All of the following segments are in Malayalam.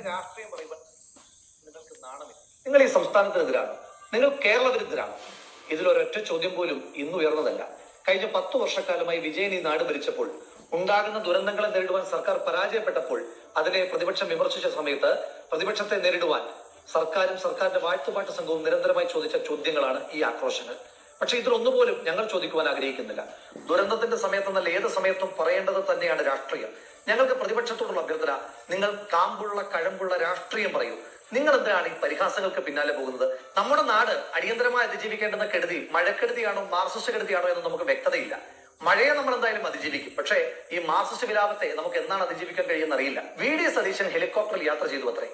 രാഷ്ട്രീയം പറയുമ്പോൾ നിങ്ങൾക്ക് നാണമില്ല. നിങ്ങൾ ഈ സംസ്ഥാനത്തിനെതിരാണ്, നിങ്ങൾ കേരള വിരുദ്ധരാണ്. ഇതിലൊരൊറ്റ ചോദ്യം പോലും ഇന്ന് ഉയർന്നതല്ല. കഴിഞ്ഞ 10 വർഷക്കാലമായി വിജയൻ ഈ നാട് ഭരിച്ചപ്പോൾ ഉണ്ടാകുന്ന ദുരന്തങ്ങളെ നേരിടുവാൻ സർക്കാർ പരാജയപ്പെട്ടപ്പോൾ അതിനെ പ്രതിപക്ഷം വിമർശിച്ച സമയത്ത് പ്രതിപക്ഷത്തെ നേരിടുവാൻ സർക്കാരും സർക്കാരിന്റെ വാഴ്ത്തുപാട്ട് സംഘവും നിരന്തരമായി ചോദിച്ച ചോദ്യങ്ങളാണ് ഈ ആക്രോശങ്ങൾ. പക്ഷെ ഇതിലൊന്നുപോലും ഞങ്ങൾ ചോദിക്കുവാൻ ആഗ്രഹിക്കുന്നില്ല. ദുരന്തത്തിന്റെ സമയത്തെന്നല്ല, ഏത് സമയത്തും പറയേണ്ടത് തന്നെയാണ് രാഷ്ട്രീയം. ഞങ്ങൾക്ക് പ്രതിപക്ഷത്തോടുള്ള അഭ്യർത്ഥന, നിങ്ങൾ കാമ്പുള്ള കഴമ്പുള്ള രാഷ്ട്രീയം പറയൂ. നിങ്ങൾ എന്തിനാണ് ഈ പരിഹാസങ്ങൾക്ക് പിന്നാലെ പോകുന്നത്? നമ്മുടെ നാട് അടിയന്തരമായി അതിജീവിക്കേണ്ടുന്ന കെടുതി മഴക്കെടുതിയാണോ മാർസിസ്റ്റ് കെടുതിയാണോ എന്ന് നമുക്ക് വ്യക്തതയില്ല. മഴയെ നമ്മൾ എന്തായാലും അതിജീവിക്കും. പക്ഷേ ഈ മാർസിസ്റ്റ് വിലാപത്തെ നമുക്ക് എന്നാണ് അതിജീവിക്കാൻ കഴിയുമെന്ന് അറിയില്ല. വി.ഡി. സതീശൻ ഹെലികോപ്റ്ററിൽ യാത്ര ചെയ്തു അത്രേ.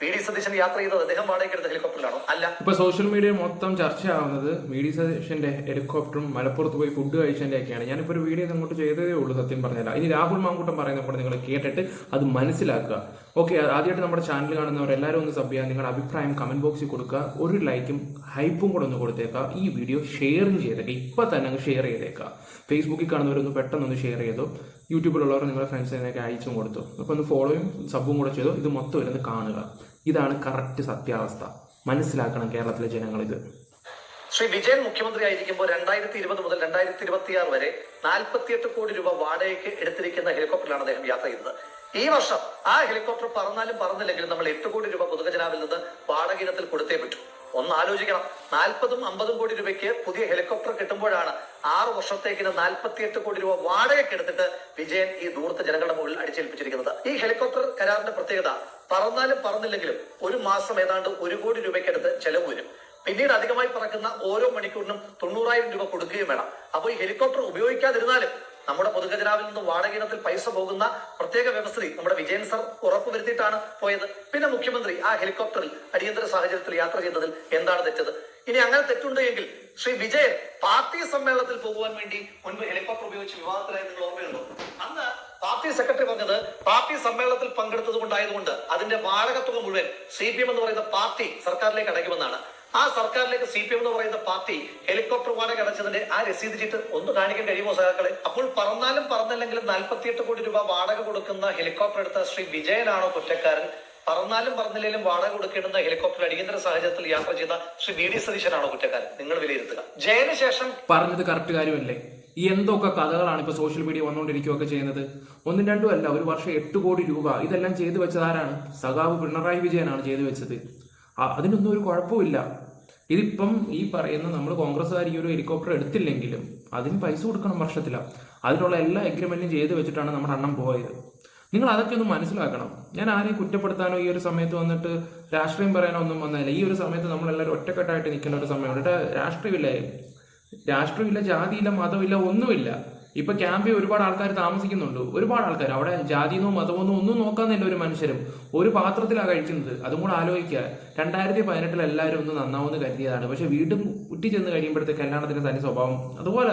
വി.ഡി. സതീശൻ യാത്ര ചെയ്തത് അദ്ദേഹം വാടകയ്ക്കെടുത്ത ഹെലികോപ്റ്ററിലാണോ? അല്ല. ഇപ്പൊ സോഷ്യൽ മീഡിയ മൊത്തം ചർച്ചയാവുന്നത് വി.ഡി. സതീശന്റെ ഹെലികോപ്റ്ററും മലപ്പുറത്ത് പോയി ഫുഡ് കഴിച്ചതിന്റെ ഒക്കെയാണ്. ഞാനിപ്പോ ഒരു വീഡിയോ അങ്ങോട്ട് ചെയ്തതേ ഉള്ളൂ, സത്യം പറഞ്ഞാൽ. ഇനി രാഹുൽ മാങ്കൂട്ടം പറയുന്ന കൂടെ നിങ്ങൾ കേട്ടിട്ട് അത് മനസ്സിലാക്കുക. ഓക്കെ, ആദ്യമായിട്ട് നമ്മുടെ ചാനൽ കാണുന്നവർ എല്ലാവരും ഒന്ന് സബ് ചെയ്യുക. നിങ്ങളുടെ അഭിപ്രായം കമന്റ് ബോക്സിൽ കൊടുക്കുക. ഒരു ലൈക്കും ഹൈപ്പും കൂടെ ഒന്ന് കൊടുത്തേക്കുക. ഈ വീഡിയോ ഷെയറും ചെയ്തേക്കുക. ഇപ്പൊ തന്നെ അങ്ങ് ഷെയർ ചെയ്തേക്കുക. ഫേസ്ബുക്കിൽ കാണുന്നവരൊന്ന് പെട്ടെന്നൊന്ന് ഷെയർ ചെയ്തു. യൂട്യൂബിലുള്ളവർ നിങ്ങളുടെ ഫ്രണ്ട്സിനൊക്കെ അയച്ചും കൊടുത്തു. അപ്പൊ ഒന്ന് ഫോളോയും സബും കൂടെ ചെയ്തു. ഇത് മൊത്തം ഇരുന്ന് കാണുക. ഇതാണ് കറക്റ്റ് സത്യാവസ്ഥ. മനസ്സിലാക്കണം കേരളത്തിലെ ജനങ്ങൾ ഇത്. ശ്രീ വിജയൻ മുഖ്യമന്ത്രി ആയിരിക്കുമ്പോൾ 2020 മുതൽ 2026 വരെ 48 കോടി രൂപ വാടകയ്ക്ക് എടുത്തിരിക്കുന്ന ഹെലികോപ്റ്ററിലാണ് അദ്ദേഹം യാത്ര ചെയ്തത്. ഈ വർഷം ആ ഹെലികോപ്റ്റർ പറന്നാലും പറന്നില്ലെങ്കിലും നമ്മൾ 8 കോടി രൂപ പൊതുഖജനാവിൽ നിന്ന് വാടക ഇനത്തിൽ കൊടുത്തേ പറ്റൂ. ഒന്ന് ആലോചിക്കണം. 40ഉം 50ഉം കോടി രൂപയ്ക്ക് പുതിയ ഹെലികോപ്റ്റർ കിട്ടുമ്പോഴാണ് 6 വർഷത്തേക്ക് 48 കോടി രൂപ വാടകയ്ക്ക് എടുത്തിട്ട് വിജയൻ ഈ ദൂരത്ത് ജനങ്ങളുടെ മുകളിൽ അടിച്ചേൽപ്പിച്ചിരിക്കുന്നത്. ഈ ഹെലികോപ്റ്റർ കരാറിന്റെ പ്രത്യേകത, പറന്നാലും പറന്നില്ലെങ്കിലും ഒരു മാസം ഏതാണ്ട് 1 കോടി രൂപയ്ക്കടുത്ത് ചെലവ് വരും. പിന്നീട് അധികമായി പറക്കുന്ന ഓരോ മണിക്കൂറിനും 90,000 രൂപ കൊടുക്കുകയും വേണം. അപ്പോൾ ഈ ഹെലികോപ്റ്റർ ഉപയോഗിക്കാതിരുന്നാലും നമ്മുടെ പൊതുഖജനാവിൽ നിന്ന് വാടക ഇനത്തിൽ പൈസ പോകുന്ന പ്രത്യേക വ്യവസ്ഥ നമ്മുടെ വിജയൻ സർ ഉറപ്പുവരുത്തിയിട്ടാണ് പോയത്. പിന്നെ മുഖ്യമന്ത്രി ആ ഹെലികോപ്റ്ററിൽ അടിയന്തര സാഹചര്യത്തിൽ യാത്ര ചെയ്തതിൽ എന്താണ് തെറ്റത്? ഇനി അങ്ങനെ തെറ്റുണ്ട് എങ്കിൽ ശ്രീ വിജയൻ പാർട്ടി സമ്മേളനത്തിൽ പോകുവാൻ വേണ്ടി മുൻപ് ഹെലികോപ്റ്റർ ഉപയോഗിച്ച് വിവാദത്തിലായി നിങ്ങൾ ഓർമ്മയുണ്ടോ? അന്ന് പാർട്ടി സെക്രട്ടറി പറഞ്ഞത് പാർട്ടി സമ്മേളനത്തിൽ പങ്കെടുത്തത് കൊണ്ടായതുകൊണ്ട് അതിന്റെ വാടക തുക മുഴുവൻ CPM എന്ന് പറയുന്ന പാർട്ടി സർക്കാരിലേക്ക് അടയ്ക്കുമെന്നാണ്. ആ സർക്കാരിലേക്ക് CPM എന്ന് പറയുന്ന പാർട്ടി ഹെലികോപ്റ്റർ വാടക അടച്ചതിന്റെ ആ രസീത് ചീട്ട് ഒന്ന് കാണിക്കാൻ കഴിയുമോ സഹാക്കളെ? അപ്പോൾ പറന്നാലും പറന്നില്ലെങ്കിലും 48 കോടി രൂപ വാടക കൊടുക്കുന്ന ഹെലികോപ്റ്റർ എടുത്ത ശ്രീ വിജയനാണോ കുറ്റക്കാരൻ? പറന്നാലും പറന്നില്ലെങ്കിലും വാടക കൊടുക്കേണ്ടുന്ന ഹെലികോപ്റ്റർ അടിയന്തര സാഹചര്യത്തിൽ യാത്ര ചെയ്ത ശ്രീ വി.ഡി. സതീശനാണോ കുറ്റക്കാരൻ? നിങ്ങൾ വിലയിരുത്തുക. ജയന് ശേഷം പറഞ്ഞത് കറക്റ്റ് കാര്യമല്ലേ? ഈ എന്തൊക്കെ കഥകളാണ് ഇപ്പൊ സോഷ്യൽ മീഡിയ വന്നുകൊണ്ടിരിക്കുകയൊക്കെ ചെയ്യുന്നത്. ഒന്നും രണ്ടും അല്ല, ഒരു വർഷം 8 കോടി രൂപ ഇതെല്ലാം ചെയ്തു വെച്ചത് ആരാണ്? സഖാവ് പിണറായി വിജയനാണ് ചെയ്തു വെച്ചത്. അതിനൊന്നും ഒരു കുഴപ്പമില്ല. ഇതിപ്പം ഈ പറയുന്ന നമ്മൾ കോൺഗ്രസ്സുകാർ ഈ ഒരു ഹെലികോപ്റ്റർ എടുത്തില്ലെങ്കിലും അതിന് പൈസ കൊടുക്കണം വർഷത്തില. അതിനുള്ള എല്ലാ എഗ്രിമെന്റും ചെയ്തു വെച്ചിട്ടാണ് നമ്മുടെ അണ്ണം പോയത്. നിങ്ങൾ അതൊക്കെ ഒന്ന് മനസ്സിലാക്കണം. ഞാൻ ആരെയും കുറ്റപ്പെടുത്താനോ ഈ ഒരു സമയത്ത് വന്നിട്ട് രാഷ്ട്രീയം പറയാനോ ഒന്നും വന്നതല്ല. ഈ ഒരു സമയത്ത് നമ്മളെല്ലാവരും ഒറ്റക്കെട്ടായിട്ട് നിൽക്കുന്ന ഒരു സമയമുണ്ട്. രാഷ്ട്രീയമില്ല, ജാതിയില്ല, മതമില്ല, ഒന്നുമില്ല. ഇപ്പൊ ക്യാമ്പിൽ ഒരുപാട് ആൾക്കാർ താമസിക്കുന്നുണ്ട്. ഒരുപാട് ആൾക്കാർ അവിടെ ജാതിയെന്നോ മതമൊന്നോ ഒന്നും നോക്കാന്നില്ല. ഒരു മനുഷ്യരും ഒരു പാത്രത്തിലാണ് കഴിക്കുന്നത്. അതും കൂടെ ആലോചിക്കുക. 2018 എല്ലാവരും ഒന്ന് നന്നാവുമെന്ന് കരുതിയതാണ്. പക്ഷെ വീണ്ടും കുറ്റി ചെന്ന് കഴിയുമ്പോഴത്തേക്ക് കല്യാണത്തിന്റെ തനി സ്വഭാവം. അതുപോലെ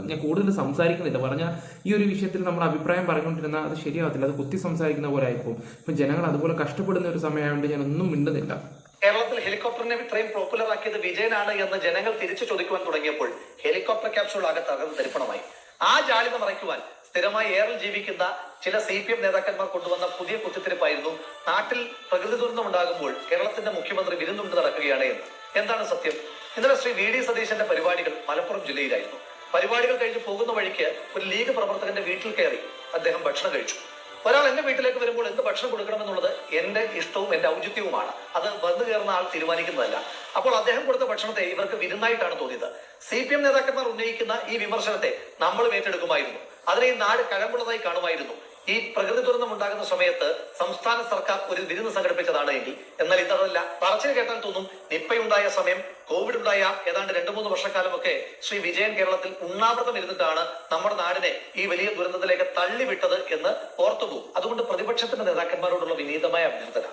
ഞാൻ കൂടുതൽ സംസാരിക്കുന്നില്ല. പറഞ്ഞാൽ ഈ ഒരു വിഷയത്തിൽ നമ്മൾ അഭിപ്രായം പറഞ്ഞുകൊണ്ടിരുന്നാൽ അത് ശരിയാവത്തില്ല. അത് കുത്തി സംസാരിക്കുന്ന പോലെ ആയിപ്പോൾ. ഇപ്പൊ ജനങ്ങൾ അതുപോലെ കഷ്ടപ്പെടുന്ന ഒരു സമയമായതുകൊണ്ട് ഞാൻ ഒന്നും മിണ്ടുന്നില്ല. കേരളത്തിൽ ഹെലികോപ്റ്ററിനെ ഇത്രയും പോപ്പുലർ ആക്കിയത് വിജയനാണ് എന്ന് ജനങ്ങൾ തിരിച്ചു ചോദിക്കുവാൻ തുടങ്ങിയപ്പോൾ ഹെലികോപ്റ്റർ ക്യാപ്സ്യൂൾ ആകെ തകർന്ന് തരിപ്പണമായി. ആ ജാളിത മറയ്ക്കുവാൻ സ്ഥിരമായി എയറിൽ ജീവിക്കുന്ന ചില CPM നേതാക്കന്മാർ കൊണ്ടുവന്ന പുതിയ കുത്തിത്തിരിപ്പായിരുന്നു നാട്ടിൽ പ്രകൃതി ദുരന്തം ഉണ്ടാകുമ്പോൾ കേരളത്തിന്റെ മുഖ്യമന്ത്രി വിരുന്നുണ്ട് നടക്കുകയാണ് എന്ന്. എന്താണ് സത്യം? ഇന്നലെ ശ്രീ വി.ഡി. സതീശന്റെ പരിപാടികൾ മലപ്പുറം ജില്ലയിലായിരുന്നു. പരിപാടികൾ കഴിഞ്ഞ് പോകുന്ന വഴിക്ക് ഒരു ലീഗ് പ്രവർത്തകന്റെ വീട്ടിൽ കയറി അദ്ദേഹം ഭക്ഷണം കഴിച്ചു. ഒരാൾ എന്റെ വീട്ടിലേക്ക് വരുമ്പോൾ എന്ത് ഭക്ഷണം കൊടുക്കണമെന്നുള്ളത് എന്റെ ഇഷ്ടവും എന്റെ ഔചിത്യവുമാണ്. അത് വന്നു കയറുന്ന ആൾ തീരുമാനിക്കുന്നതല്ല. അപ്പോൾ അദ്ദേഹം കൊടുത്ത ഭക്ഷണത്തെ ഇവർക്ക് വിരുന്നായിട്ടാണ് തോന്നിയത്. CPM നേതാക്കന്മാർ ഉന്നയിക്കുന്ന ഈ വിമർശനത്തെ നമ്മൾ ഏറ്റെടുക്കുമായിരുന്നു. അതിനെ ഈ നാട് കഴമ്പുള്ളതായി കാണുമായിരുന്നു. ഈ പ്രകൃതി ദുരന്തം ഉണ്ടാകുന്ന സമയത്ത് സംസ്ഥാന സർക്കാർ ഒരു വിരുന്ന് സംഘടിപ്പിച്ചതാണ് എങ്കിൽ. എന്നാൽ ഇതല്ല. പറച്ചിൽ കേട്ടാൽ തോന്നും നിപ്പയുണ്ടായ സമയം, കോവിഡ് ഉണ്ടായ ഏതാണ്ട് 2-3 വർഷക്കാലമൊക്കെ ശ്രീ വിജയൻ കേരളത്തിൽ ഉണ്ണാവൃതം ഇരുന്നിട്ടാണ് നമ്മുടെ നാടിനെ ഈ വലിയ ദുരന്തത്തിലേക്ക് തള്ളിവിട്ടത് എന്ന് ഓർത്തുപോകും. അതുകൊണ്ട് പ്രതിപക്ഷത്തിന്റെ നേതാക്കന്മാരോടുള്ള വിനീതമായ അഭ്യർത്ഥന,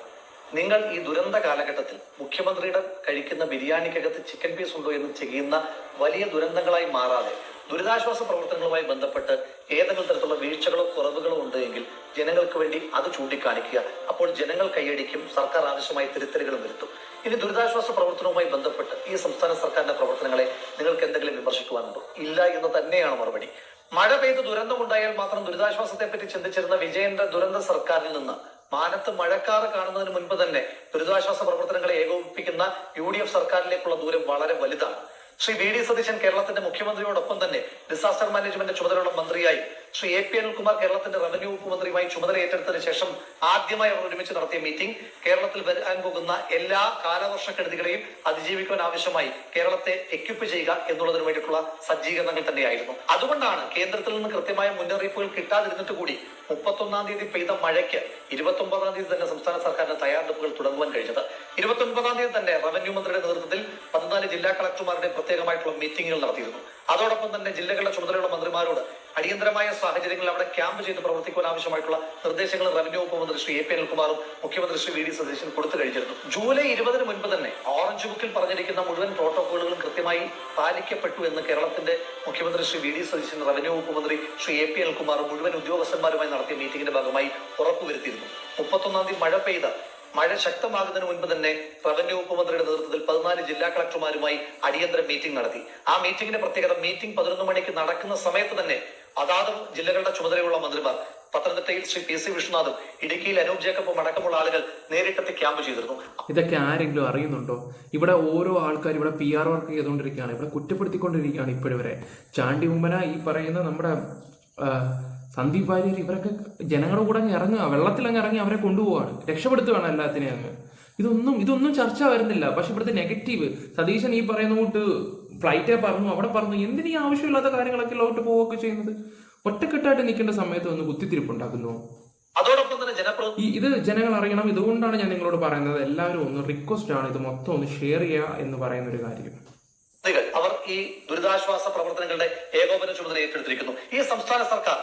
നിങ്ങൾ ഈ ദുരന്ത കാലഘട്ടത്തിൽ മുഖ്യമന്ത്രിയുടെ കഴിക്കുന്ന ബിരിയാണിക്കകത്ത് ചിക്കൻ പീസ് ഉണ്ടോ എന്ന് ചെയ്യുന്ന വലിയ ദുരന്തങ്ങളായി മാറാതെ ദുരിതാശ്വാസ പ്രവർത്തനങ്ങളുമായി ബന്ധപ്പെട്ട് ഏതെങ്കിലും തരത്തിലുള്ള വീഴ്ചകളോ കുറവുകളോ ഉണ്ട് എങ്കിൽ ജനങ്ങൾക്ക് വേണ്ടി അത് ചൂണ്ടിക്കാണിക്കുക. അപ്പോൾ ജനങ്ങൾ കൈയടിക്കും, സർക്കാർ ആവശ്യമായ തിരുത്തലുകളും വരുത്തും. ഇനി ദുരിതാശ്വാസ പ്രവർത്തനവുമായി ബന്ധപ്പെട്ട് ഈ സംസ്ഥാന സർക്കാരിന്റെ പ്രവർത്തനങ്ങളെ നിങ്ങൾക്ക് എന്തെങ്കിലും വിമർശിക്കുവാനുണ്ടോ? ഇല്ല എന്ന് തന്നെയാണ് മറുപടി. മഴ പെയ്ത് ദുരന്തമുണ്ടായാൽ മാത്രം ദുരിതാശ്വാസത്തെ പറ്റി ചിന്തിച്ചിരുന്ന വിജയന്റെ ദുരന്ത സർക്കാരിൽ നിന്ന് മാനത്ത് മഴക്കാറ് കാണുന്നതിന് മുൻപ് തന്നെ ദുരിതാശ്വാസ പ്രവർത്തനങ്ങളെ ഏകോപിപ്പിക്കുന്ന UDF സർക്കാരിലേക്കുള്ള ദൂരം വളരെ വലുതാണ്. ശ്രീ VD സതീശൻ കേരളത്തിന്റെ മുഖ്യമന്ത്രിയോടൊപ്പം തന്നെ ഡിസാസ്റ്റർ മാനേജ്മെന്റ് ചുമതലയുള്ള മന്ത്രിയായി, ശ്രീ AP അനിൽകുമാർ കേരളത്തിന്റെ റവന്യൂ വകുപ്പ് മന്ത്രിയുമായി ചുമതല ഏറ്റെടുത്തതിന് ശേഷം ആദ്യമായി അവർ ഒരുമിച്ച് നടത്തിയ മീറ്റിംഗ് കേരളത്തിൽ വരാൻ പോകുന്ന എല്ലാ കാലവർഷക്കെടുതികളെയും അതിജീവിക്കുവാൻ ആവശ്യമായി കേരളത്തെ എക്വിപ്പ് ചെയ്യുക എന്നുള്ളതിന് വേണ്ടിയിട്ടുള്ള സജ്ജീകരണങ്ങൾ തന്നെയായിരുന്നു. അതുകൊണ്ടാണ് കേന്ദ്രത്തിൽ നിന്ന് കൃത്യമായ മുന്നറിയിപ്പുകൾ കിട്ടാതിരുന്നിട്ട് കൂടി 31-ാം തീയതി പെയ്ത മഴയ്ക്ക് 29-ാം തീയതി തന്നെ സംസ്ഥാന സർക്കാരിന്റെ തയ്യാറെടുപ്പുകൾ തുടങ്ങുവാൻ കഴിഞ്ഞത്. 29-ാം തീയതി തന്നെ റവന്യൂ മന്ത്രിയുടെ നേതൃത്വത്തിൽ 14 ജില്ലാ കളക്ടർമാരുടെ പ്രത്യേകമായിട്ടുള്ള മീറ്റിംഗുകൾ നടത്തിയിരുന്നു. അതോടൊപ്പം തന്നെ ജില്ലകളുടെ ചുമതലയുള്ള മന്ത്രിമാരോട് അടിയന്തരമായ സാഹചര്യങ്ങളിൽ അവിടെ ക്യാമ്പ് ചെയ്ത് പ്രവർത്തിക്കുവാൻ ആവശ്യമായിട്ടുള്ള നിർദ്ദേശങ്ങൾ റവന്യൂ വകുപ്പ് മന്ത്രി ശ്രീ AP അനിൽകുമാറും മുഖ്യമന്ത്രി ശ്രീ VD സതീശൻ കൊടുത്തു കഴിഞ്ഞിരുന്നു. ജൂലൈ 20-ന് മുൻപ് തന്നെ ഓറഞ്ച് ബുക്കിൽ പറഞ്ഞിരിക്കുന്ന മുഴുവൻ പ്രോട്ടോകോളുകളും കൃത്യമായി പാലിക്കപ്പെട്ടു എന്ന് കേരളത്തിന്റെ മുഖ്യമന്ത്രി ശ്രീ VD സതീശൻ, റവന്യൂ വകുപ്പ് മന്ത്രി ശ്രീ AP അനിൽകുമാറും മുഴുവൻ ഉദ്യോഗസ്ഥന്മാരുമായി നടത്തിയ മീറ്റിംഗിന്റെ ഭാഗമായി ഉറപ്പുവരുത്തിയിരുന്നു. 31-ാം തീയതി മഴ ശക്തമാകുന്നതിന് മുൻപ് തന്നെ റവന്യൂ വകുപ്പ് മന്ത്രിയുടെ നേതൃത്വത്തിൽ 14 ജില്ലാ കളക്ടർമാരുമായി അടിയന്തര മീറ്റിംഗ് നടത്തി. ആ മീറ്റിംഗിന്റെ പ്രത്യേകത, മീറ്റിംഗ് 11 മണിക്ക് നടക്കുന്ന സമയത്ത് തന്നെ അതാത് ജില്ലകളുടെ ചുമതലയുള്ള മന്ത്രിമാർ, പത്തനംതിട്ടയിൽ ശ്രീ PC വിശ്വനാഥും ഇടുക്കിയിൽ അനൂപ് ജേക്കബും അടക്കമുള്ള ആളുകൾ നേരിട്ടെത്തി ക്യാമ്പ് ചെയ്തിരുന്നു. ഇതൊക്കെ ആരെങ്കിലും അറിയുന്നുണ്ടോ? ഇവിടെ ഓരോ ആൾക്കാർ ഇവിടെ PR വർക്ക് ചെയ്തുകൊണ്ടിരിക്കുകയാണ്, ഇവിടെ കുറ്റപ്പെടുത്തിക്കൊണ്ടിരിക്കുകയാണ്. ഇപ്പോഴിവരെ ചാണ്ടി ഉമ്മന, ഈ പറയുന്ന നമ്മുടെ സന്ദീപ് വാര്യർ, ഇവരൊക്കെ ജനങ്ങളുടെ കൂടെ അങ്ങ് ഇറങ്ങുക, വെള്ളത്തിലങ്ങ് ഇറങ്ങി അവരെ കൊണ്ടുപോവാണ്, രക്ഷപ്പെടുത്തുകയാണ് എല്ലാത്തിനെയും അങ്ങ്. ഇതൊന്നും ചർച്ച വരുന്നില്ല. പക്ഷെ ഇവിടുത്തെ നെഗറ്റീവ്, സതീശൻ ഈ പറയുന്ന കൂട്ട് ഫ്ലൈറ്റേ പറഞ്ഞു, അവിടെ പറഞ്ഞു, എന്തിനീ ആവശ്യമില്ലാത്ത കാര്യങ്ങളൊക്കെ ലോട്ട് പോവുകയൊക്കെ ചെയ്യുന്നത്? ഒറ്റക്കെട്ടായിട്ട് നിൽക്കേണ്ട സമയത്ത് ഒന്ന് കുത്തിത്തിരിപ്പുണ്ടാക്കുന്നു. അതോടൊപ്പം തന്നെ ഇത് ജനങ്ങൾ അറിയണം. ഇതുകൊണ്ടാണ് ഞാൻ നിങ്ങളോട് പറയുന്നത്, എല്ലാവരും ഒന്ന് റിക്വസ്റ്റ് ആണ്, ഇത് മൊത്തം ഒന്ന് ഷെയർ ചെയ്യുക എന്ന് പറയുന്ന ഒരു കാര്യം. അവർ ഈ ദുരിതാശ്വാസ പ്രവർത്തനങ്ങളുടെ ഏകോപന ചുമതല ഏറ്റെടുത്തിരിക്കുന്നു. ഈ സംസ്ഥാന സർക്കാർ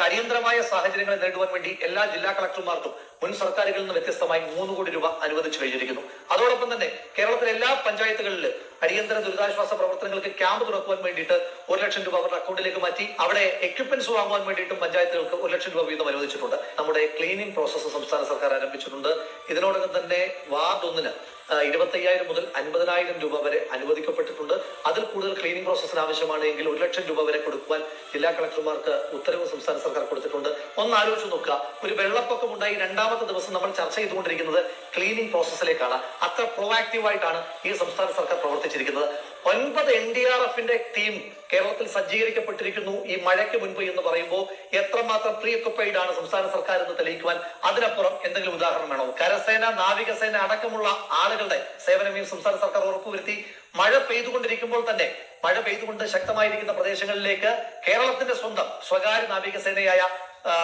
അടിയന്തരമായ സാഹചര്യങ്ങളെ നേരിടുവാൻ വേണ്ടി എല്ലാ ജില്ലാ കളക്ടർമാർക്കും മുൻ സർക്കാരുകളിൽ നിന്ന് വ്യത്യസ്തമായി 3 കോടി രൂപ അനുവദിച്ചു കഴിഞ്ഞിരിക്കുന്നു. അതോടൊപ്പം തന്നെ കേരളത്തിലെ എല്ലാ പഞ്ചായത്തുകളിൽ അടിയന്തര ദുരിതാശ്വാസ പ്രവർത്തനങ്ങൾക്ക് ക്യാമ്പ് തുറക്കുവാൻ വേണ്ടിയിട്ട് 1 ലക്ഷം രൂപ അവരുടെ അക്കൗണ്ടിലേക്ക് മാറ്റി. അവിടെ എക്യുപ്മെന്റ്സ് വാങ്ങുവാൻ വേണ്ടിയിട്ടും പഞ്ചായത്തുകൾക്ക് 1 ലക്ഷം രൂപ വീതം അനുവദിച്ചിട്ടുണ്ട്. നമ്മുടെ ക്ലീനിങ് പ്രോസസ്സ് സംസ്ഥാന സർക്കാർ ആരംഭിച്ചിട്ടുണ്ട്. ഇതിനോടകം തന്നെ വാർഡ് 1-ന് 25,000 മുതൽ 50,000 രൂപ വരെ അനുവദിക്കപ്പെട്ടിട്ടുണ്ട്. അതിൽ കൂടുതൽ ക്ലീനിംഗ് പ്രോസസ്സിന് ആവശ്യമാണ് എങ്കിൽ 1 ലക്ഷം രൂപ വരെ കൊടുക്കുവാൻ ജില്ലാ കളക്ടർമാർക്ക് ഉത്തരവ് സംസ്ഥാന സർക്കാർ കൊടുത്തിട്ടുണ്ട്. ഒന്ന് ആലോചിച്ച് നോക്കുക, ഒരു വെള്ളപ്പൊക്കം ഉണ്ടായി 2ാമത്തെ ദിവസം നമ്മൾ ചർച്ച ചെയ്തുകൊണ്ടിരിക്കുന്നത് ക്ലീനിംഗ് പ്രോസസ്സിലേക്കാണ്. അത്ര പ്രൊആക്റ്റീവായിട്ടാണ് ഈ സംസ്ഥാന സർക്കാർ പ്രവർത്തിച്ചിരിക്കുന്നത്. 9 NDRFന്റെ ടീം കേരളത്തിൽ സജ്ജീകരിക്കപ്പെട്ടിരിക്കുന്നു ഈ മഴയ്ക്ക് മുൻപ് എന്ന് പറയുമ്പോൾ എത്രമാത്രം പ്രീ ഒക്കുപ്പൈഡ് ആണ് സംസ്ഥാന സർക്കാർ എന്ന് തെളിയിക്കുവാൻ അതിനപ്പുറം എന്തെങ്കിലും ഉദാഹരണം വേണോ? കരസേന, നാവികസേന അടക്കമുള്ള ആളുകളുടെ സേവനം ഈ സംസ്ഥാന സർക്കാർ ഉറപ്പുവരുത്തി. മഴ പെയ്തുകൊണ്ടിരിക്കുമ്പോൾ തന്നെ, മഴ പെയ്തുകൊണ്ട് ശക്തമായിരിക്കുന്ന പ്രദേശങ്ങളിലേക്ക് കേരളത്തിന്റെ സ്വന്തം സ്വകാര്യ നാവികസേനയായ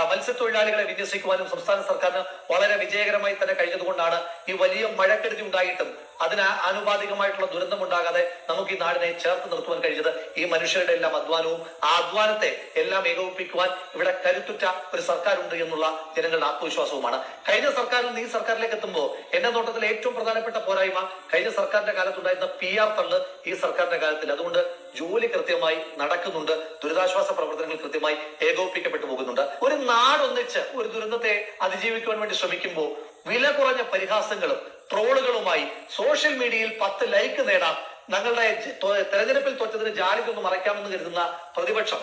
മത്സ്യത്തൊഴിലാളികളെ വിന്യസിക്കുവാനും സംസ്ഥാന സർക്കാരിന് വളരെ വിജയകരമായി തന്നെ കഴിഞ്ഞതുകൊണ്ടാണ് ഈ വലിയ മഴക്കെടുതി ഉണ്ടായിട്ടും അതിന് ആനുപാതികമായിട്ടുള്ള ദുരന്തം ഉണ്ടാകാതെ നമുക്ക് ഈ നാടിനെ ചേർത്ത് നിർത്തുവാൻ കഴിഞ്ഞത്. ഈ മനുഷ്യരുടെ എല്ലാം അധ്വാനവും ആ അധ്വാനത്തെ എല്ലാം ഏകോപിപ്പിക്കുവാൻ ഇവിടെ കരുത്തുറ്റ ഒരു സർക്കാർ ഉണ്ട് എന്നുള്ള ജനങ്ങളുടെ ആത്മവിശ്വാസവുമാണ്. കഴിഞ്ഞ സർക്കാരിൽ നിന്ന് ഈ സർക്കാരിലേക്ക് എത്തുമ്പോൾ എന്റെ നോട്ടത്തിൽ ഏറ്റവും പ്രധാനപ്പെട്ട പോരായ്മ കഴിഞ്ഞ സർക്കാരിന്റെ കാലത്തുണ്ടായിരുന്ന PR തള്ള് ഈ സർക്കാരിന്റെ കാലത്തിൽ. അതുകൊണ്ട് ജോലി കൃത്യമായി നടക്കുന്നുണ്ട്, ദുരിതാശ്വാസ പ്രവർത്തനങ്ങൾ കൃത്യമായി ഏകോപിപ്പിക്കപ്പെട്ടു പോകുന്നുണ്ട്. ഒരു നാടൊന്നിച്ച് ഒരു ദുരന്തത്തെ അതിജീവിക്കുവാൻ വേണ്ടി ശ്രമിക്കുമ്പോൾ വില കുറഞ്ഞ പരിഹാസങ്ങളും ട്രോളുകളുമായി സോഷ്യൽ മീഡിയയിൽ 10 ലൈക്ക് നേടാം, ഞങ്ങളുടെ തെരഞ്ഞെടുപ്പിൽ തോറ്റതിന് ജാലിതൊന്ന് മറയ്ക്കാമെന്ന് കരുതുന്ന പ്രതിപക്ഷം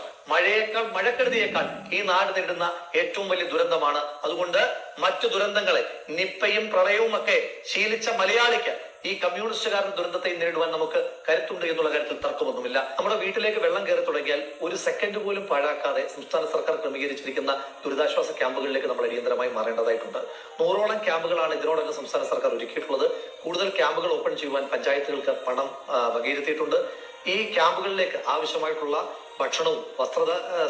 മഴക്കെടുതിയേക്കാൾ ഈ നാട് നേരിടുന്ന ഏറ്റവും വലിയ ദുരന്തമാണ്. അതുകൊണ്ട് മറ്റു ദുരന്തങ്ങളെ, നിപ്പയും പ്രളയവും ഒക്കെ ശീലിച്ച മലയാളിക്ക് ഈ കമ്മ്യൂണിസ്റ്റുകാരുടെ ദുരന്തത്തെ നേരിടുവാൻ നമുക്ക് കരുത്തുണ്ട് എന്നുള്ള കാര്യത്തിൽ തർക്കമൊന്നുമില്ല. നമ്മുടെ വീട്ടിലേക്ക് വെള്ളം കയറി തുടങ്ങിയാൽ ഒരു സെക്കൻഡ് പോലും പാഴാക്കാതെ സംസ്ഥാന സർക്കാർ ക്രമീകരിച്ചിരിക്കുന്ന ദുരിതാശ്വാസ ക്യാമ്പുകളിലേക്ക് നമ്മൾ അടിയന്തരമായി മാറേണ്ടതായിട്ടുണ്ട്. 100ഓളം ക്യാമ്പുകളാണ് ഇതിനോടകം സംസ്ഥാന സർക്കാർ ഒരുക്കിയിട്ടുള്ളത്. കൂടുതൽ ക്യാമ്പുകൾ ഓപ്പൺ ചെയ്യുവാൻ പഞ്ചായത്തുകൾക്ക് പണം വകയിരുത്തിയിട്ടുണ്ട്. ഈ ക്യാമ്പുകളിലേക്ക് ആവശ്യമായിട്ടുള്ള ഭക്ഷണവും വസ്ത്ര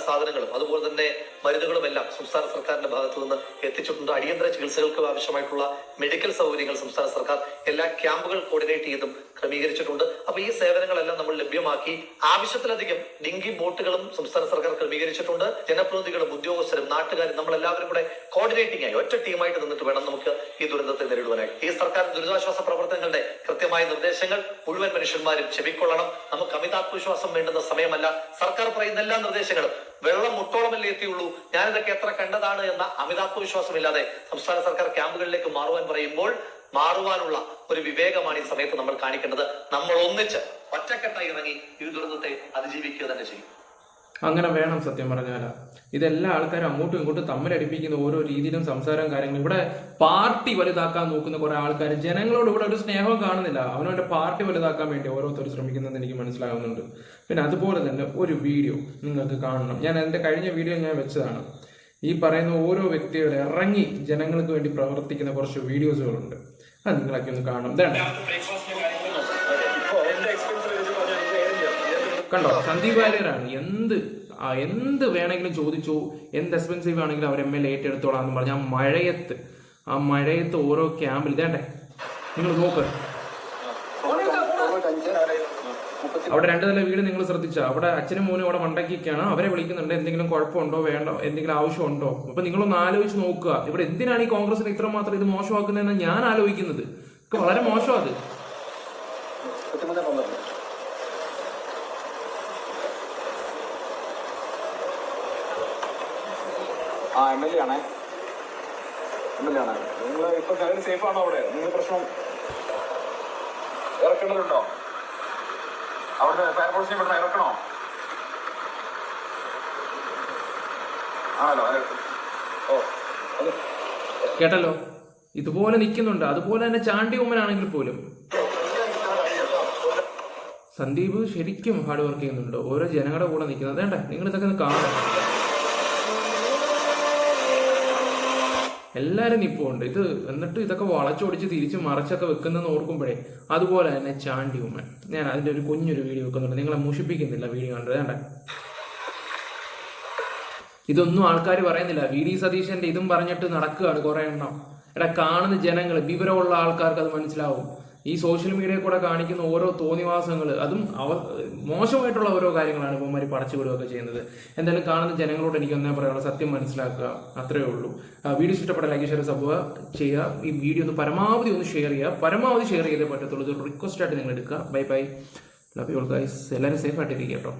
സാധനങ്ങളും അതുപോലെ തന്നെ മരുന്നുകളും എല്ലാം സംസ്ഥാന സർക്കാരിന്റെ ഭാഗത്തു നിന്ന് എത്തിച്ചിട്ടുണ്ട്. അടിയന്തര ചികിത്സകൾക്ക് ആവശ്യമായിട്ടുള്ള മെഡിക്കൽ സൗകര്യങ്ങൾ സംസ്ഥാന സർക്കാർ എല്ലാ ക്യാമ്പുകൾ കോർഡിനേറ്റ് ചെയ്തും ക്രമീകരിച്ചിട്ടുണ്ട്. അപ്പൊ ഈ സേവനങ്ങളെല്ലാം നമ്മൾ ലഭ്യമാക്കി. ആവശ്യത്തിലധികം ഡിങ്കി ബോട്ടുകളും സംസ്ഥാന സർക്കാർ ക്രമീകരിച്ചിട്ടുണ്ട്. ജനപ്രതിനിധികളും ഉദ്യോഗസ്ഥരും നാട്ടുകാരും നമ്മളെല്ലാവരും കൂടെ കോർഡിനേറ്റിംഗ് ആയി ഒറ്റ ടീമായിട്ട് നിന്നിട്ട് വേണം നമുക്ക് ഈ ദുരന്തത്തെ നേരിടുവാനായി. ഈ സർക്കാർ ദുരിതാശ്വാസ പ്രവർത്തനങ്ങളുടെ കൃത്യമായ നിർദ്ദേശങ്ങൾ മുഴുവൻ മനുഷ്യന്മാരും ചെവിക്കൊള്ളണം. നമുക്ക് അമിതാത്മവിശ്വാസം വേണ്ടുന്ന സമയമല്ല. സർക്കാർ പറയുന്ന എല്ലാ നിർദ്ദേശങ്ങളും വെള്ളം മുട്ടോളമല്ലേ എത്തിയുള്ളൂ, ഞാനിതൊക്കെ എത്ര കണ്ടതാണ് എന്ന അമിതാത്മവിശ്വാസമില്ലാതെ സംസ്ഥാന സർക്കാർ ക്യാമ്പുകളിലേക്ക് മാറുവാൻ പറയുമ്പോൾ മാറുവാനുള്ള ഒരു വിവേകമാണ് ഈ സമയത്ത് നമ്മൾ കാണിക്കേണ്ടത്. നമ്മൾ ഒന്നിച്ച് ഒറ്റക്കെട്ടായി ഇറങ്ങി ഈ ദുരന്തത്തെ അതിജീവിക്കുക തന്നെ ചെയ്യും. അങ്ങനെ വേണം സത്യം പറഞ്ഞാൽ. ഇതെല്ലാ ആൾക്കാരും അങ്ങോട്ടും ഇങ്ങോട്ടും തമ്മിലടിപ്പിക്കുന്ന ഓരോ രീതിയിലും സംസാരവും കാര്യങ്ങളും. ഇവിടെ പാർട്ടി വലുതാക്കാൻ നോക്കുന്ന കുറെ ആൾക്കാർ, ജനങ്ങളോട് ഇവിടെ ഒരു സ്നേഹവും കാണുന്നില്ല. അവനവന്റെ പാർട്ടി വലുതാക്കാൻ വേണ്ടി ഓരോരുത്തർ ശ്രമിക്കുന്നതെന്ന് എനിക്ക് മനസ്സിലാകുന്നുണ്ട്. പിന്നെ അതുപോലെ തന്നെ ഒരു വീഡിയോ നിങ്ങൾക്ക് കാണണം. ഞാൻ എൻ്റെ കഴിഞ്ഞ വീഡിയോ ഞാൻ വെച്ചതാണ്. ഈ പറയുന്ന ഓരോ വ്യക്തികളെ ഇറങ്ങി ജനങ്ങൾക്ക് വേണ്ടി പ്രവർത്തിക്കുന്ന കുറച്ച് വീഡിയോസുകളുണ്ട്. അത് നിങ്ങളൊക്കെ ഒന്ന് കാണണം. കണ്ടോ, സന്ദീപ് വാര്യരാണ് എന്ത് വേണമെങ്കിലും ചോദിച്ചു, എന്ത് എക്സ്പെൻസീവ് ആണെങ്കിലും അവർ MLA ഏറ്റെടുത്തോളാം എന്ന് പറഞ്ഞാൽ ആ മഴയത്ത് ഓരോ ക്യാമ്പിൽ ഇതേണ്ടേ നിങ്ങൾ നോക്ക്. അവിടെ 2 നില വീട് നിങ്ങൾ ശ്രദ്ധിച്ചാൽ അവിടെ അച്ഛനും മോനും അവിടെ മണ്ടക്കിയൊക്കെയാണ്. അവരെ വിളിക്കുന്നുണ്ട്, എന്തെങ്കിലും കുഴപ്പമുണ്ടോ, വേണ്ടോ, എന്തെങ്കിലും ആവശ്യമുണ്ടോ. അപ്പൊ നിങ്ങളൊന്ന് ആലോചിച്ച് നോക്കുക, ഇവിടെ എന്തിനാണ് ഈ കോൺഗ്രസിന് ഇത്രമാത്രം ഇത് മോശമാക്കുന്നതെന്ന് ഞാൻ ആലോചിക്കുന്നത്. വളരെ മോശം അത്. MLA ആണേ. നിങ്ങൾ ഇപ്പൊ കരട് സേഫ് ആണോ അവിടെ? നിങ്ങൾ പ്രശ്നം ഇറക്കേണ്ടതുണ്ടോ? അവിടെ ഫയർഫോഴ്സിനെ ഇവിടെ ഇറക്കണോ? ആണല്ലോ. കേട്ടല്ലോ, ഇതുപോലെ നിൽക്കുന്നുണ്ട്. അതുപോലെ തന്നെ ചാണ്ടി ഉമ്മനാണെങ്കിൽ പോലും സന്ദീപ് ശരിക്കും ഹാർഡ് വർക്ക് ചെയ്യുന്നുണ്ട്. ഓരോ ജനങ്ങളുടെ കൂടെ നിൽക്കുന്നത് വേണ്ടേ, നിങ്ങൾ ഇതൊക്കെ ഒന്ന് കാണാം. എല്ലാവരും നിൽപ്പുണ്ട്. എന്നിട്ട് ഇതൊക്കെ വളച്ചൊടിച്ച് തിരിച്ച് മറച്ചൊക്കെ വെക്കുന്നതെന്ന് ഓർക്കുമ്പോഴേ അതുപോലെ തന്നെ ചാണ്ടി ഉമ്മൻ. ഞാൻ അതിൻ്റെ ഒരു കുഞ്ഞൊരു വീഡിയോ വെക്കുന്നുണ്ട്, നിങ്ങളെ മുഷിപ്പിക്കുന്നില്ല വീഡിയോ കണ്ടത്. വേണ്ട, ഇതൊന്നും ആൾക്കാർ പറയുന്നില്ല. VD സതീശന്റെ ഇതും പറഞ്ഞിട്ട് നടക്കുകയാണ് കുറെ എണ്ണം. കാണുന്ന ജനങ്ങൾ, വിവരമുള്ള ആൾക്കാർക്ക് അത് മനസ്സിലാവും. ഈ സോഷ്യൽ മീഡിയയിൽ കൂടെ കാണിക്കുന്ന ഓരോ തോന്നിവാസങ്ങൾ, അതും മോശമായിട്ടുള്ള ഓരോ കാര്യങ്ങളാണ് ഇവന്മാർ പടച്ചു വിടുകയൊക്കെ ചെയ്യുന്നത്. എന്തായാലും കാണുന്ന ജനങ്ങളോട് എനിക്ക് ഒന്നേ പറയാനുള്ള, സത്യം മനസ്സിലാക്കുക, അത്രയേ ഉള്ളൂ. വീഡിയോ ഇഷ്ടപ്പെട്ട ലൈക്ക്, ഷെയർ, സബ്സ്ക്രൈബ് ചെയ്യുക. ഈ വീഡിയോ പരമാവധി ഒന്ന് ഷെയർ ചെയ്യുക. പരമാവധി ഷെയർ ചെയ്തേ പറ്റത്തുള്ളൂ. ഇത് റിക്വസ്റ്റ് ആയിട്ട് നിങ്ങൾ എടുക്കുക. Bye bye, love you all guys. എല്ലാവരും സേഫ് ആയിട്ടിരിക്കുക കേട്ടോ.